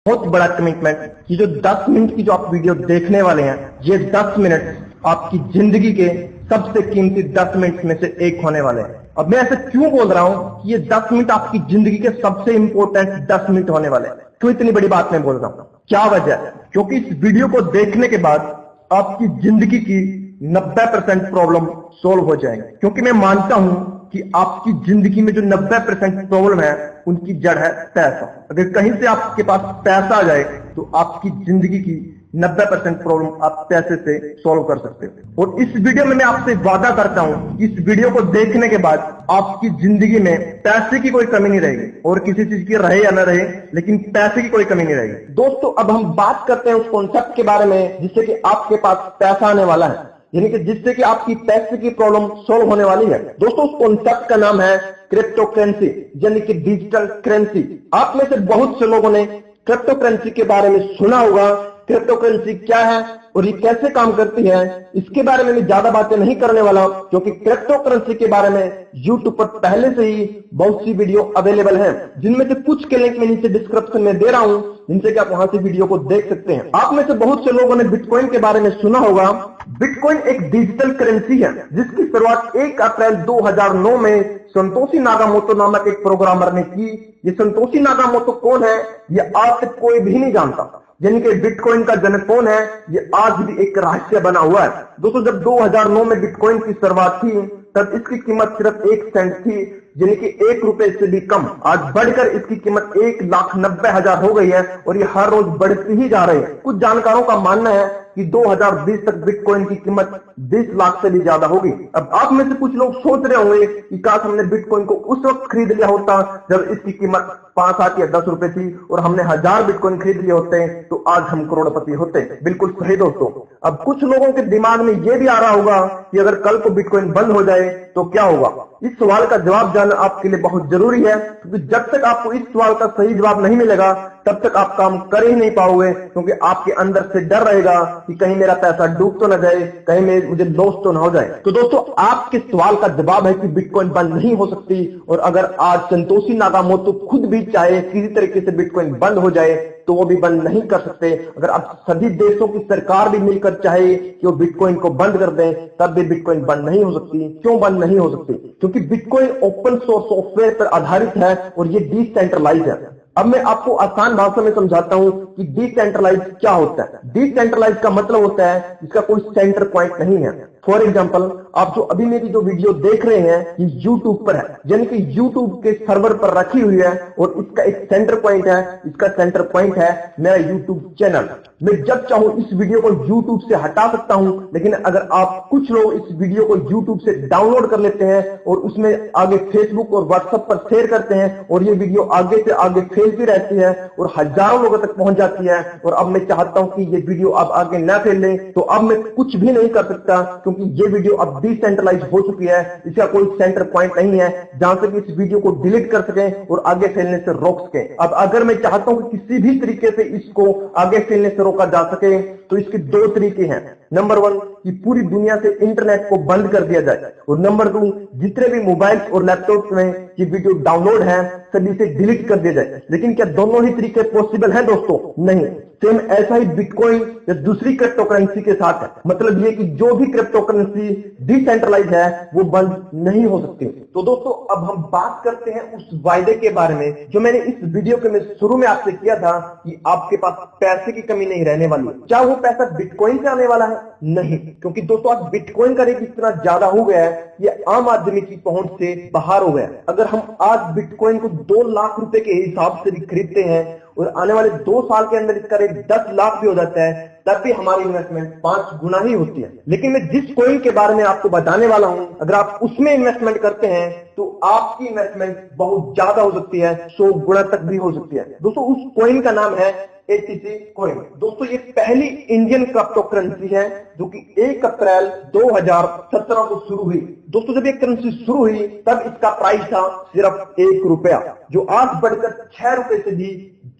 बहुत बड़ा कमिटमेंट कि जो 10 मिनट की जो आप वीडियो देखने वाले हैं, ये 10 मिनट आपकी जिंदगी के सबसे कीमती 10 मिनट में से एक होने वाले हैं। अब मैं ऐसे क्यों बोल रहा हूं कि ये 10 मिनट आपकी जिंदगी के सबसे इंपॉर्टेंट 10 मिनट होने वाले हैं? क्यों इतनी बड़ी बात मैं बोल रहा हूं? क्या वजह है? क्योंकि इस वीडियो को देखने के बाद आपकी जिंदगी की 90% प्रॉब्लम सोल्व हो जाएंगे। क्योंकि मैं मानता हूं कि आपकी जिंदगी में जो 90% प्रॉब्लम है उनकी जड़ है पैसा। अगर कहीं से आपके पास पैसा आ जाए तो आपकी जिंदगी की 90% प्रॉब्लम आप पैसे से सॉल्व कर सकते हो। और इस वीडियो में मैं आपसे वादा करता हूं कि इस वीडियो को देखने के बाद आपकी जिंदगी में पैसे की कोई कमी नहीं रहेगी, और किसी चीज की रहे या ना रहे, लेकिन पैसे की कोई कमी नहीं रहेगी। दोस्तों, अब हम बात करते हैं उस कॉन्सेप्ट के बारे में जिससे कि आपके पास पैसा आने वाला है, यानी कि जिससे कि आपकी पैसे की प्रॉब्लम सॉल्व होने वाली है। दोस्तों, उस कॉन्सेप्ट का नाम है क्रिप्टो करेंसी, यानी कि डिजिटल करेंसी। आप में से बहुत से लोगों ने क्रिप्टो करेंसी के बारे में सुना होगा। क्रिप्टो करेंसी क्या है और ये कैसे काम करती है, इसके बारे में मैं ज्यादा बातें नहीं करने वाला हूं, क्योंकि क्रिप्टो करेंसी के बारे में YouTube पर पहले से ही बहुत सी वीडियो अवेलेबल है, जिनमें से कुछ के लिंक मैं नीचे डिस्क्रिप्शन में दे रहा हूं, जिनसे कि आप वहां से वीडियो को देख सकते हैं। आप में से बहुत से लोगों ने बिटकॉइन के बारे में सुना होगा। बिटकॉइन एक डिजिटल करेंसी है जिसकी शुरुआत 1 अप्रैल 2009 में संतोषी नाकामोटो नामक एक प्रोग्रामर ने की। ये संतोषी नाकामोटो कौन है, ये आज तक कोई भी नहीं जानता। यानी कि बिटकॉइन का जनक कौन है, ये आज भी एक रहस्य बना हुआ है। दोस्तों, जब 2009 में बिटकॉइन की शुरुआत थी तब इसकी कीमत सिर्फ 1 सेंट थी, यानी कि 1 रुपए से भी कम। आज बढ़कर इसकी कीमत 1,90,000 हो गई है और ये हर रोज बढ़ती ही जा रही है। कुछ जानकारों का मानना है कि 2020 तक बिटकॉइन की कीमत 20 लाख से भी ज्यादा होगी। अब आप में से कुछ लोग सोच रहे होंगे कि काश हमने बिटकॉइन को उस वक्त खरीद लिया होता जब इसकी कीमत 5, 7 या 10 रुपए थी, और हमने 1000 बिटकॉइन खरीद लिए होते तो आज हम करोड़पति होते। बिल्कुल सही दोस्तों। अब कुछ लोगों के दिमाग में यह भी आ रहा होगा कि अगर कल को बिटकॉइन बंद हो जाए तो क्या होगा। इस सवाल का जवाब जानना आपके लिए बहुत जरूरी है, क्योंकि जब तक आपको इस सवाल का सही जवाब नहीं मिलेगा तब तक आप काम कर ही नहीं पाओगे, क्योंकि आपके अंदर से डर रहेगा कि कहीं मेरा पैसा डूब तो ना जाए, कहीं मुझे लॉस तो ना हो जाए। तो दोस्तों, आपके सवाल का जवाब है कि बिटकॉइन बंद नहीं हो सकती, और अगर आज संतोषी नाकामोटो खुद भी चाहे किसी तरीके से बिटकॉइन बंद हो जाए तो वो भी बंद नहीं कर सकते। अगर आप सभी देशों की सरकार भी मिलकर चाहे कि वो बिटकॉइन को बंद कर दें तब भी बिटकॉइन बंद नहीं हो सकती। क्यों बंद नहीं हो सकती? क्योंकि बिटकॉइन ओपन सोर्स सॉफ्टवेयर पर आधारित है और ये डिसेंट्रलाइज है। अब मैं आपको आसान भाषा में समझाता हूं कि डिसेंट्रलाइज क्या होता है। डिसेंट्रलाइज का मतलब होता है इसका कोई सेंटर पॉइंट नहीं है। फॉर एग्जाम्पल, आप जो अभी मेरी जो वीडियो देख रहे हैं ये YouTube पर है, यानी कि YouTube के सर्वर पर रखी हुई है, और इसका एक सेंटर पॉइंट है। इसका सेंटर पॉइंट है मेरा YouTube चैनल। मैं जब चाहूं इस वीडियो को YouTube से हटा सकता हूं, लेकिन अगर आप कुछ लोग इस वीडियो को YouTube से डाउनलोड कर लेते हैं और उसमें आगे Facebook और WhatsApp पर शेयर करते हैं, और ये वीडियो आगे से आगे फैलती रहती है और हजारों लोगों तक पहुंच जाती है, और अब मैं चाहता हूं कि ये वीडियो अब आगे न फैले, तो अब मैं कुछ भी नहीं कर सकता, क्योंकि ये वीडियो अब डिसेंट्रलाइज हो चुकी है। इसका कोई सेंटर पॉइंट नहीं है जहां से इस वीडियो को डिलीट कर सकें और आगे फैलने से रोक सकें। अब अगर मैं चाहता हूं कि किसी भी तरीके से इसको आगे फैलने से रोका जा सके तो इसके 2 तरीके हैं। नंबर 1 कि पूरी दुनिया से इंटरनेट को बंद कर दिया जाए, और नंबर 2 जितने भी मोबाइल और लैपटॉप में ये वीडियो डाउनलोड है सभी से डिलीट कर दिया जाए। लेकिन क्या दोनों ही तरीके पॉसिबल हैं दोस्तों? नहीं। सेम ऐसा ही बिटकॉइन या दूसरी क्रिप्टो करेंसी के साथ है। मतलब ये कि जो भी क्रिप्टो करेंसी डिसेंट्रलाइज है वो बंद नहीं हो सकती। तो दोस्तों, अब हम बात करते हैं उस वायदे के बारे में जो मैंने इस वीडियो के में शुरू में आपसे किया था कि आपके पास पैसे की कमी नहीं रहने वाली। क्या वो पैसा बिटकॉइन से आने वाला है? नहीं, क्योंकि दोस्तों आज बिटकॉइन का रेट इतना ज्यादा हो गया है, ये आम आदमी की पहुंच से बाहर हो गया। अगर हम आज बिटकॉइन को 2 लाख रुपए के हिसाब से भी खरीदते हैं और आने वाले 2 साल के अंदर इसका रेट 10 लाख भी हो जाता है, तब भी हमारी इन्वेस्टमेंट 5 गुना ही होती है। लेकिन मैं जिस कॉइन के बारे में आपको बताने वाला हूं, अगर आप उसमें इन्वेस्टमेंट करते हैं तो आपकी इन्वेस्टमेंट बहुत ज्यादा हो सकती है, 100 गुना तक भी हो सकती है। दोस्तों, उस कॉइन का नाम है एटीसी कॉइन। दोस्तों ये पहली इंडियन क्रिप्टो करेंसी है जो कि 1 अप्रैल 2017 को शुरू हुई। दोस्तों जब ये करेंसी शुरू हुई तब इसका प्राइस था सिर्फ 1 रुपया, जो आज बढ़कर 6 रुपए से भी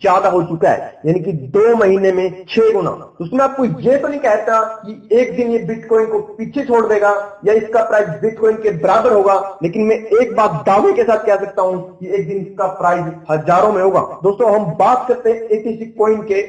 ज्यादा हो चुका है, यानी कि 2 महीने में 6 गुना। तो उसमें आपको ये तो नहीं कहता कि एक दिन ये बिटकॉइन को पीछे छोड़ देगा या इसका प्राइस बिटकॉइन के बराबर होगा, लेकिन मैं एक बात दावे के साथ कह सकता हूं कि एक दिन इसका प्राइस हजारों में होगा। दोस्तों हम बात करते हैं एटीसी कॉइन के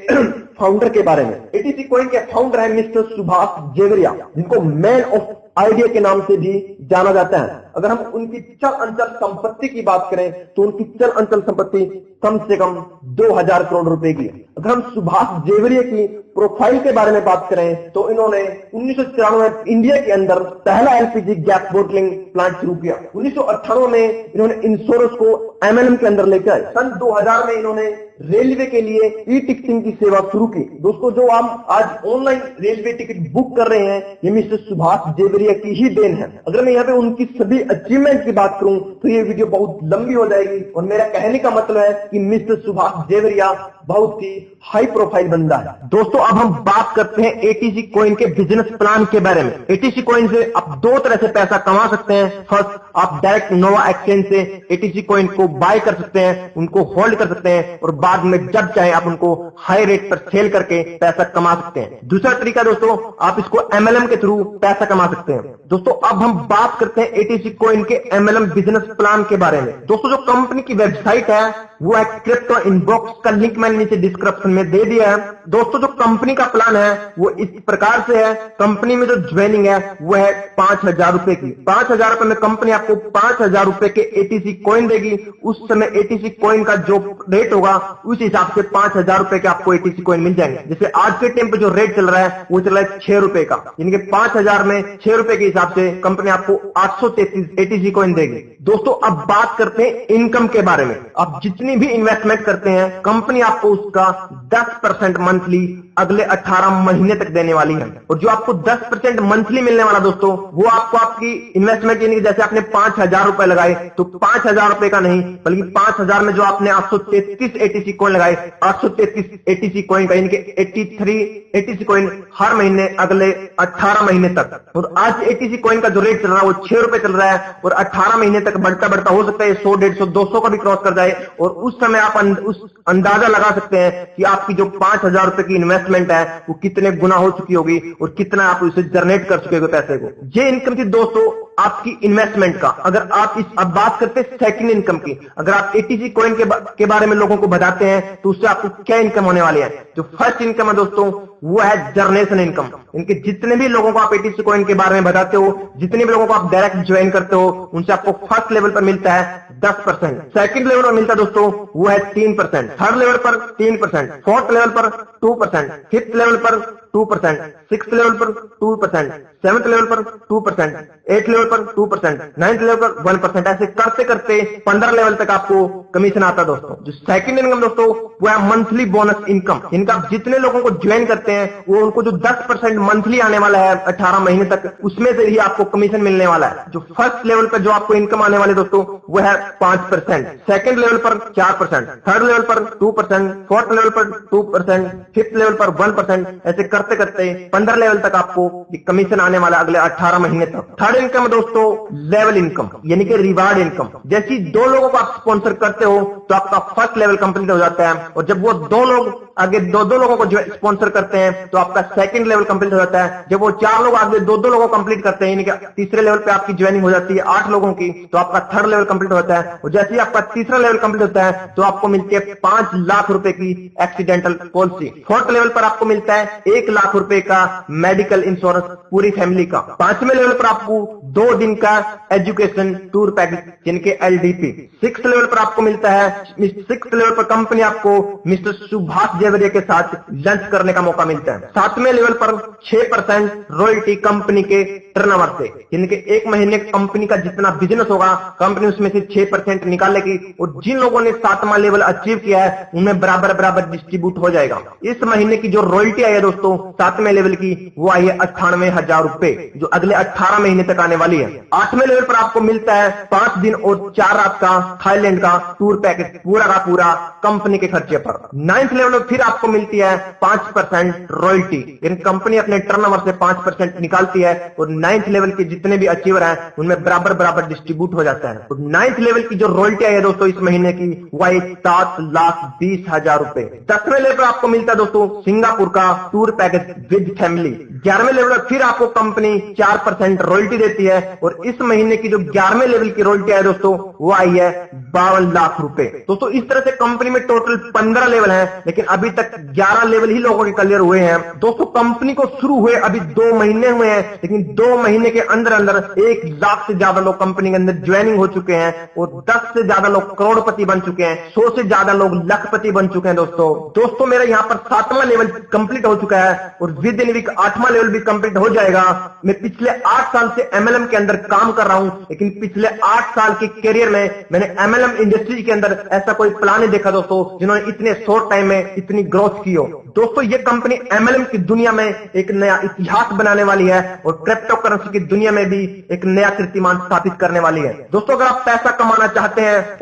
फाउंडर के बारे में। एटीसी कॉइन के फाउंडर है मिस्टर सुभाष जेवरिया, जिनको मैन ऑफ आइडिया के नाम से भी जाना जाता है। अगर हम उनकी चल अंचल संपत्ति की बात करें तो उनकी चल अंचल संपत्ति कम से कम 2000 करोड़ रुपए की है। अगर हम सुभाष जेवरिया की प्रोफाइल के बारे में बात करें तो इन्होंने 1994 में इंडिया के अंदर पहला एलपीजी गैस बोटलिंग प्लांट शुरू किया। 1998 में इन्होंने इंश्योरेंस को एमएलएम के अंदर लेकर आए। सन 2000 में इन्होंने रेलवे के लिए ई टिकटिंग की सेवा शुरू की। दोस्तों जो हम आज ऑनलाइन रेलवे टिकट बुक कर रहे हैं ये मिस्टर सुभाष जेवरिया की ही देन है। अगर मैं यहाँ पे उनकी सभी अचीवमेंट की बात करूं तो ये वीडियो बहुत लंबी हो जाएगी और मेरा कहने का मतलब है कि मिस्टर सुभाष जेवरिया बहुत ही हाई प्रोफाइल बंदा है। दोस्तों अब हम बात करते हैं एटीसी कॉइन के बिजनेस प्लान के बारे में। एटीसी कॉइन से आप 2 तरह से पैसा कमा सकते हैं। फर्स्ट, आप डायरेक्ट नोवा एक्सचेंज से एटीसी कॉइन को बाय कर सकते हैं, उनको होल्ड कर सकते हैं और बाद में जब चाहे आप उनको हाई रेट पर सेल करके पैसा कमा सकते हैं। दूसरा तरीका दोस्तों, आप इसको एमएलएम के थ्रू पैसा कमा सकते हैं। दोस्तों अब हम बात करते हैं एटीसी कॉइन के एमएलएम बिजनेस प्लान के बारे में। दोस्तों जो कंपनी की वेबसाइट है वो है क्रिप्टो इनबॉक्स, का लिंक मैंने नीचे डिस्क्रिप्शन में दे दिया है। दोस्तों जो कंपनी का प्लान है वो इस प्रकार से है। कंपनी में जो ज्वाइनिंग है वो है 5000 रुपए की। 5000 रुपए में कंपनी आपको 5000 रुपए के एटीसी कॉइन देगी। उस समय एटीसी कॉइन का जो रेट होगा उस हिसाब से 5000 रुपए के आपको एटीसी कॉइन मिल जाएंगे। जैसे आज के टाइम पे जो रेट चल रहा है वो चल रहा है 6 रुपए का, यानी कि 5000 में 6 रुपए के हिसाब से कंपनी आपको 833 एटीसी कॉइन देगी। दोस्तों अब बात करते हैं इनकम के बारे में। आप जितनी भी इन्वेस्टमेंट करते हैं कंपनी आपको उसका 10% मंथली अगले 18 महीने तक देने वाली है। और जो आपको 10% मंथली मिलने वाला दोस्तों वो आपको आपकी इन्वेस्टमेंट, यानी कि जैसे आपने 5000 रुपए लगाए तो 5000 रुपए का नहीं बल्कि 5000 में जो आपने 833 एटीसी कॉइन लगाए, 833 एटीसी कॉइन का, यानी कि 83 एटीसी कॉइन हर महीने अगले 18 महीने तक। और आज एटीसी कॉइन का जो रेट चल रहा है वो 6 रुपए चल रहा है और 18 महीने तक बढ़ता बढ़ता हो सकता है 100, 150, 200 का भी क्रॉस कर जाए। और उस समय आप उस अंदाजा लगा सकते हैं कि आपकी जो 5000 रुपए की इन्वेस्टमेंट है वो कितने गुना हो चुकी होगी और कितना आप उसे जनरेट कर चुके हो पैसे को। ये इनकम थी दोस्तों आपकी इन्वेस्टमेंट का। अगर आप अब बात करते हैं सेकंड इनकम की। अगर आप एटीसी कॉइन के बारे में लोगों को बताते हैं तो उससे आपको क्या इनकम होने वाली है। जो फर्स्ट इनकम है दोस्तों वो है जनरेशन इनकम। इनके जितने भी लोगों को आप एटीसी कॉइन के बारे में बताते हो, जितने भी लोगों को आप डायरेक्ट ज्वाइन करते हो, उनसे आपको फर्स्ट लेवल पर मिलता है 10%, सेकंड लेवल पर मिलता है दोस्तों वो है 3%, थर्ड लेवल पर 3%, फोर्थ लेवल पर 2%, फिफ्थ लेवल पर 2%, सिक्स्थ लेवल पर 2%, सेवंथ लेवल पर 2%, एथ लेवल पर 2%, नाइन्थ लेवल पर 1%। ऐसे करते करते 15 लेवल तक आपको कमीशन आता है दोस्तों। जो सेकंड इनकम दोस्तों वो है मंथली बोनस इनकम। इनका जितने लोगों को ज्वाइन करते हैं वो उनको जो 10% मंथली आने वाला है 18 महीने तक, उसमें से ही आपको कमीशन मिलने वाला है। जो फर्स्ट लेवल पर जो आपको इनकम आने वाले दोस्तों वो है 5%, सेकंड लेवल पर 4%, थर्ड लेवल पर 2%, फोर्थ लेवल पर 2%, फिफ्थ लेवल पर 1%। ऐसे करते करते 15 लेवल तक आपको कमीशन आने वाला अगले 18 महीने तक। थर्ड इनकम दोस्तों लेवल इनकम, यानी कि रिवार्ड इनकम। जैसे 2 लोगों को आप स्पॉन्सर करते हो तो आपका फर्स्ट लेवल कंप्लीट हो जाता है और जब वो 2 लोग आगे 2 लोगों को स्पॉन्सर करते हैं तो आपका सेकंड लेवल कंप्लीट हो जाता है। जब वो 4 लोग आगे 2 लोगों को कंप्लीट करते हैं, यानी कि तीसरे लेवल पे आपकी ज्वाइनिंग हो जाती है 8 लोगों की, तो आपका थर्ड लेवल कंप्लीट होता है। और जैसे ही आपका तीसरा लेवल कंप्लीट होता है तो आपको मिलती है 5 लाख रुपए की एक्सीडेंटल पॉलिसी। फोर्थ लेवल पर आपको मिलता है 1 लाख रुपए का मेडिकल इंश्योरेंस पूरी फैमिली का। 5वें लेवल पर आपको 2 दिन का एजुकेशन टूर पैकेज जिनके एलडीपी। 6th लेवल पर आपको मिलता है, 6th लेवल पर कंपनी आपको मिस्टर सुभाष जेवरिया के साथ लंच करने का मौका मिलता है। 7वें लेवल पर 6% रॉयल्टी कंपनी के टर्नओवर से, यानी कि 1 महीने कंपनी का जितना बिजनेस होगा कंपनी उसमें से 6% निकालेगी और जिन लोगों ने 7वां लेवल अचीव किया है उनमें बराबर बराबर डिस्ट्रीब्यूट हो जाएगा। इस महीने की जो रॉयल्टी आई है दोस्तों 7वें लेवल की वो आई है 98,000 रुपए, जो अगले 18 महीने तक आने वाली है। 8वें लेवल पर आपको मिलता है 5 दिन और 4 रात का थाईलैंड का टूर पैकेज, पूरा का पूरा कंपनी के खर्चे पर। 9th लेवल और फिर आपको मिलती है 5% रॉयल्टी। यानी कंपनी अपने टर्नओवर से 5% निकालती है और 9th लेवल के जितने भी अचीवर हैं उनमें बराबर बराबर डिस्ट्रीब्यूट हो जाता है। तो 9th लेवल की जो रॉयल्टी आई है दोस्तों इस महीने की वो आई 7,20,000 रुपए। 10वें लेवल पर आपको मिलता है दोस्तों सिंगापुर का टूर पैकेज विद फैमिली। 11वें लेवल पर फिर आपको कंपनी 4% रॉयल्टी देती है और इस महीने की जो 11वें लेवल की रॉयल्टी है दोस्तों वो आई है 52 लाख रुपए। दोस्तों इस तरह से कंपनी में टोटल 15 लेवल हैं, लेकिन अभी तक 11 लेवल ही लोगों के क्लियर हुए हैं। दोस्तों कंपनी को शुरू हुए अभी 2 महीने हुए हैं, लेकिन 2 महीने के अंदर अंदर 1 लाख से ज्यादा लोग कंपनी के अंदर ज्वाइनिंग हो चुके हैं और 10 से ज्यादा लोग करोड़पति बन चुके हैं, 100 से ज्यादा लोग लखपति बन चुके हैं। दोस्तों मेरा यहाँ पर 7वां लेवल कंप्लीट हो चुका है और विद इन वीक 8वां लेवल भी कंप्लीट हो जाएगा। मैं पिछले 8 साल से MLM के अंदर काम कर रहा हूं, लेकिन पिछले 8 साल के करियर में मैंने MLM इंडस्ट्री के अंदर ऐसा कोई प्लान नहीं देखा दोस्तों जिन्होंने इतने शॉर्ट टाइम में इतनी ग्रोथ की हो। दोस्तों ये कंपनी MLM की दुनिया में एक नया इतिहास बनाने वाली है और क्रिप्टो करेंसी की दुनिया में भी एक नया कीर्तिमान स्थापित करने वाली है। दोस्तों अगर आप पैसा कमाना चाहते हैं